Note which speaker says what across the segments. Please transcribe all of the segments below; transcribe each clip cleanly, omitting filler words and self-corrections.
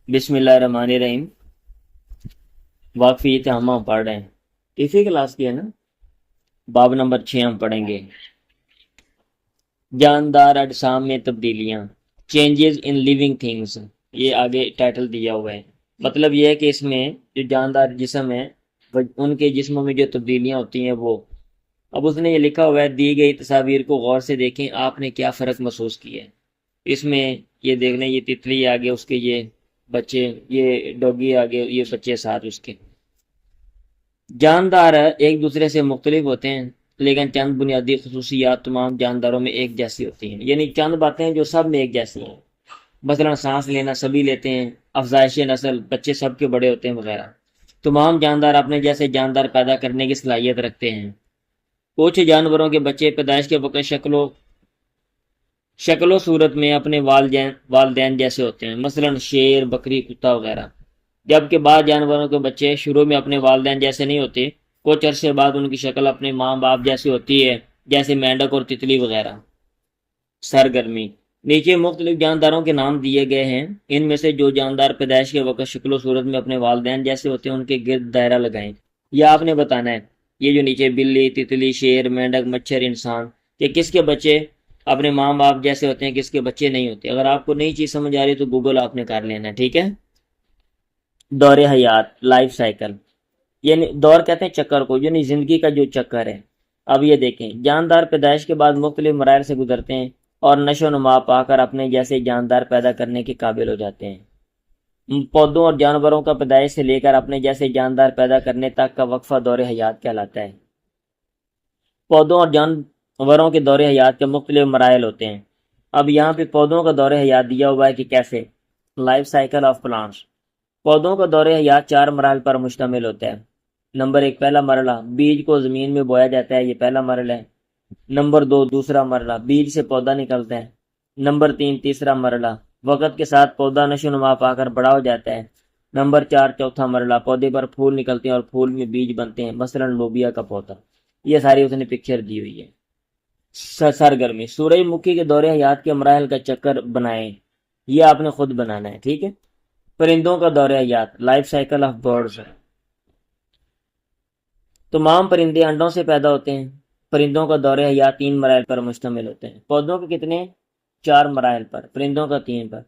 Speaker 1: بسم اللہ الرحمن الرحیم۔ واقفی ہم پڑھ رہے ہیں تیسری کلاس کی ہے نا، باب نمبر 6 ہم پڑھیں گے۔ جاندار اجسام میں تبدیلیاں، چینجز ان لیونگ تھنگس، یہ آگے ٹائٹل دیا ہوا ہے۔ مطلب یہ ہے کہ اس میں جو جاندار جسم ہے ان کے جسموں میں جو تبدیلیاں ہوتی ہیں وہ، اب اس نے یہ لکھا ہوا ہے دی گئی تصاویر کو غور سے دیکھیں، آپ نے کیا فرق محسوس کیا ہے۔ اس میں یہ دیکھ لیں، یہ تتلی آگے اس کے یہ بچے، یہ ڈوگی آگے یہ بچے ساتھ اس کے۔ جاندار ایک دوسرے سے مختلف ہوتے ہیں لیکن چند بنیادی خصوصیات تمام جانداروں میں ایک جیسی ہوتی ہیں، یعنی چند باتیں جو سب میں ایک جیسی ہیں۔ مثلا سانس لینا سبھی لیتے ہیں، افزائش نسل بچے سب کے بڑے ہوتے ہیں وغیرہ۔ تمام جاندار اپنے جیسے جاندار پیدا کرنے کی صلاحیت رکھتے ہیں۔ کچھ جانوروں کے بچے پیدائش کے وقت شکل و صورت میں اپنے والدین جیسے ہوتے ہیں، مثلا شیر، بکری، کتا وغیرہ، جبکہ بعض جانوروں کے بچے شروع میں اپنے والدین جیسے نہیں ہوتے، کچھ عرصے بعد ان کی شکل اپنے ماں باپ جیسی ہوتی ہے، جیسے مینڈک اور تتلی وغیرہ۔ سرگرمی، نیچے مختلف جانداروں کے نام دیے گئے ہیں، ان میں سے جو جاندار پیدائش کے وقت شکل و صورت میں اپنے والدین جیسے ہوتے ہیں ان کے گرد دائرہ لگائیں۔ یہ آپ نے بتانا ہے، یہ جو نیچے بلی، تتلی، شیر، مینڈک، مچھر، انسان، کہ کس کے بچے اپنے ماں باپ جیسے ہوتے ہیں، کس کے بچے نہیں ہوتے۔ اگر آپ کو نئی چیز سمجھ آ رہی تو گوگل آپ نے کر لینا ہے، ٹھیک ہے۔ دور حیات، لائف سائیکل، یعنی دور کہتے ہیں چکر کو، یعنی زندگی کا جو چکر ہے۔ اب یہ دیکھیں، جاندار پیدائش کے بعد مختلف مراحل سے گزرتے ہیں اور نشو و نما پا کر اپنے جیسے جاندار پیدا کرنے کے قابل ہو جاتے ہیں۔ پودوں اور جانوروں کا پیدائش سے لے کر اپنے جیسے جاندار پیدا کرنے تک کا وقفہ دور حیات کہلاتا ہے۔ پودوں اور جانوروں کے دور حیات کے مختلف مراحل ہوتے ہیں۔ اب یہاں پہ پودوں کا دور حیات دیا ہوا ہے کہ کیسے، لائف سائیکل آف پلانٹس۔ پودوں کا دور حیات 4 مراحل پر مشتمل ہوتا ہے۔ نمبر 1، پہلا مرحلہ، بیج کو زمین میں بویا جاتا ہے، یہ پہلا مرحلہ ہے۔ نمبر 2، دوسرا مرحلہ، بیج سے پودا نکلتا ہے۔ نمبر 3، تیسرا مرحلہ، وقت کے ساتھ پودا نشو و نما پا کر بڑا ہو جاتا ہے۔ نمبر 4، چوتھا مرحلہ، پودے پر پھول نکلتے ہیں اور پھول میں بیج بنتے ہیں، مثلا لوبیا کا پودا۔ یہ ساری اس نے پکچر دی ہوئی ہے۔ سرگرمی، سورج مکھی کے دور حیات کے مراحل کا چکر بنائیں، یہ آپ نے خود بنانا ہے، ٹھیک ہے۔ پرندوں کا دور حیات، لائف سائیکل آف برڈز۔ تمام پرندے انڈوں سے پیدا ہوتے ہیں۔ پرندوں کا دور حیات 3 مراحل پر مشتمل ہوتے ہیں۔ پودوں کے کتنے؟ 4 مراحل پر، پرندوں کا 3 پر۔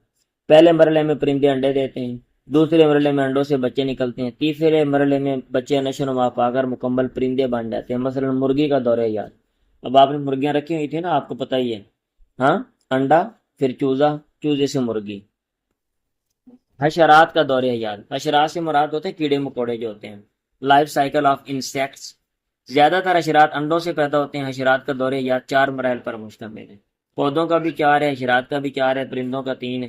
Speaker 1: پہلے مرحلے میں پرندے انڈے دیتے ہیں، دوسرے مرحلے میں انڈوں سے بچے نکلتے ہیں، تیسرے مرحلے میں بچے نشو و نما پا کر مکمل پرندے بن جاتے ہیں، مثلا مرغی کا دور حیات۔ اب آپ نے مرغیاں رکھی ہوئی تھی نا، آپ کو پتہ ہی ہے، ہاں، انڈا، پھر چوزا، چوزے سے مرغی۔ حشرات کا دور حیات، حشرات سے مراد ہوتے ہیں کیڑے مکوڑے جو ہوتے ہیں۔ لائف سائیکل آف انسیکٹس، زیادہ تر حشرات انڈوں سے پیدا ہوتے ہیں۔ حشرات کا دور حیات 4 مراحل پر مشتمل ہے۔ پودوں کا بھی 4 ہے، حشرات کا بھی 4 ہے، پرندوں کا 3 ہے۔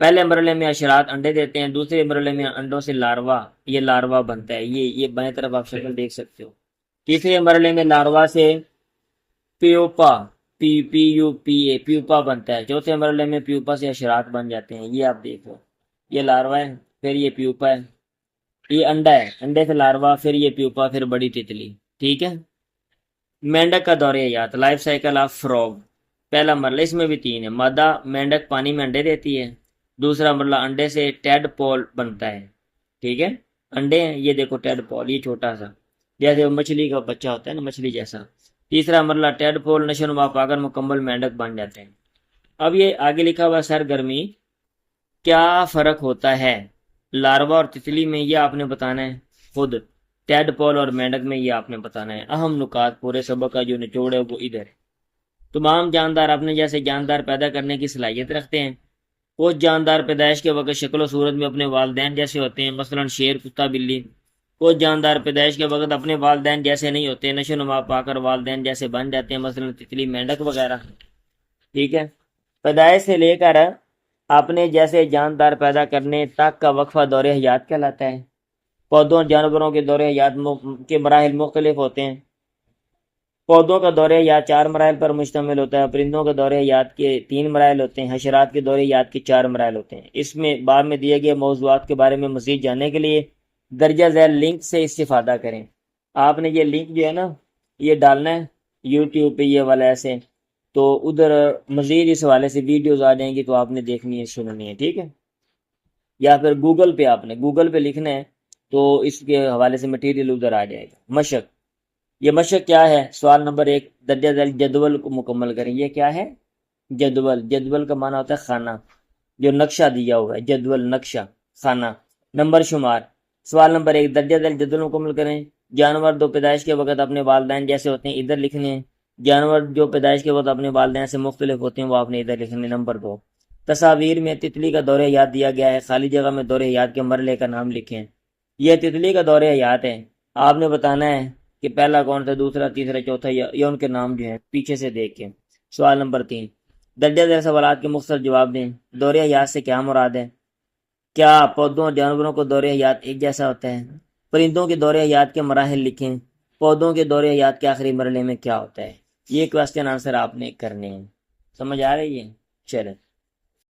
Speaker 1: پہلے مرحلے میں حشرات انڈے دیتے ہیں، دوسرے مرحلے میں انڈوں سے لاروا، یہ لاروا بنتا ہے، یہ بائیں طرف آپ شکل دیکھ سکتے ہو۔ تیسرے مرحلے میں لاروا سے پیوپا، پیوپا بنتا ہے۔ چوتھے مرحلے میں پیوپا سے حشرات بن جاتے ہیں، یہ آپ دیکھو، یہ لاروا ہے، پھر یہ پیوپا ہے، یہ انڈا ہے، انڈے سے لاروا، پھر یہ پیوپا، پھر بڑی تتلی، ٹھیک ہے۔ مینڈک کا دور حیات، لائف سائیکل آف فروگ، پہلا مرحلہ، اس میں بھی 3 ہے۔ مادہ مینڈک پانی میں انڈے دیتی ہے، دوسرا مرحلہ انڈے سے ٹیڈ پول بنتا ہے، ٹھیک ہے۔ انڈے ہیں، یہ دیکھو ٹیڈ پول، یہ چھوٹا سا جیسے مچھلی کا بچہ ہوتا ہے نا، مچھلی جیسا۔ تیسرا مرحلہ ٹیڈ پول، نشو و نما پا کر مکمل مینڈک بن جاتے ہیں۔ اب یہ آگے لکھا ہوا سرگرمی، کیا فرق ہوتا ہے لاروا اور تتلی میں، یہ آپ نے بتانا ہے خود۔ ٹیڈ پول اور مینڈک میں یہ آپ نے بتانا ہے۔ اہم نکات پورے سبق کا جو نچوڑ ہے وہ ادھر ہے۔ تمام جاندار اپنے جیسے جاندار پیدا کرنے کی صلاحیت رکھتے ہیں۔ کچھ جاندار پیدائش کے وقت شکل و صورت میں اپنے والدین جیسے ہوتے ہیں، مثلا شیر، کتا، بلی۔ کچھ جاندار پیدائش کے وقت اپنے والدین جیسے نہیں ہوتے، نشو و نما پا کر والدین جیسے بن جاتے ہیں، مثلا تتلی، مینڈک وغیرہ، ٹھیک ہے۔ پیدائش سے لے کر اپنے جیسے جاندار پیدا کرنے تک کا وقفہ دور حیات کہلاتا ہے۔ پودوں اور جانوروں کے دور حیات کے مراحل مختلف ہوتے ہیں۔ پودوں کا دور حیات 4 مراحل پر مشتمل ہوتا ہے، پرندوں کا دور حیات کے 3 مراحل ہوتے ہیں، حشرات کے دور حیات کے 4 مراحل ہوتے ہیں۔ اس میں بعد میں دیے گئے موضوعات کے بارے میں مزید جاننے کے لیے درجہ ذیل لنک سے استفادہ کریں۔ آپ نے یہ لنک جو ہے نا، یہ ڈالنا ہے یوٹیوب پہ، یہ والا ایسے، تو ادھر مزید اس حوالے سے ویڈیوز آ جائیں گی تو آپ نے دیکھنی ہے، سننی ہے، ٹھیک ہے۔ یا پھر گوگل پہ آپ نے گوگل پہ لکھنا ہے تو اس کے حوالے سے مٹیریل ادھر آ جائے گا. مشق، یہ مشق کیا ہے؟ سوال نمبر 1 درجہ ذیل جدول کو مکمل کریں. یہ کیا ہے؟ جدول. جدول کا معنی ہوتا ہے خانہ، جو نقشہ دیا ہوا ہے، جدول نقشہ خانہ. نمبر شمار. سوال نمبر 1 درجہ ذیل جدول مکمل کریں. جانور دو پیدائش کے وقت اپنے والدین جیسے ہوتے ہیں ادھر لکھنے ہیں. جانور جو پیدائش کے وقت اپنے والدین سے مختلف ہوتے ہیں وہ آپ نے ادھر لکھنے. نمبر 2 تصاویر میں تتلی کا دورہ حیات دیا گیا ہے، خالی جگہ میں دورہ حیات کے مرحلے کا نام لکھیں. یہ تتلی کا دورہ حیات ہے، آپ نے بتانا ہے کہ پہلا کون تھا، دوسرا، تیسرا، چوتھا، یا ان کے نام جو ہیں پیچھے سے دیکھ کے. سوال نمبر 3 درجہ ذیل سوالات کے مختصر جواب دیں. دورہ حیات سے کیا مراد ہے؟ کیا پودوں اور جانوروں کو دورہ حیات ایک جیسا ہوتا ہے؟ پرندوں کے دورہ حیات کے مراحل لکھیں. پودوں کے دورہ حیات کے آخری مرحلے میں کیا ہوتا ہے؟ یہ کوسچن آنسر آپ نے کرنے ہیں. سمجھ آ رہی ہے؟ چلیں.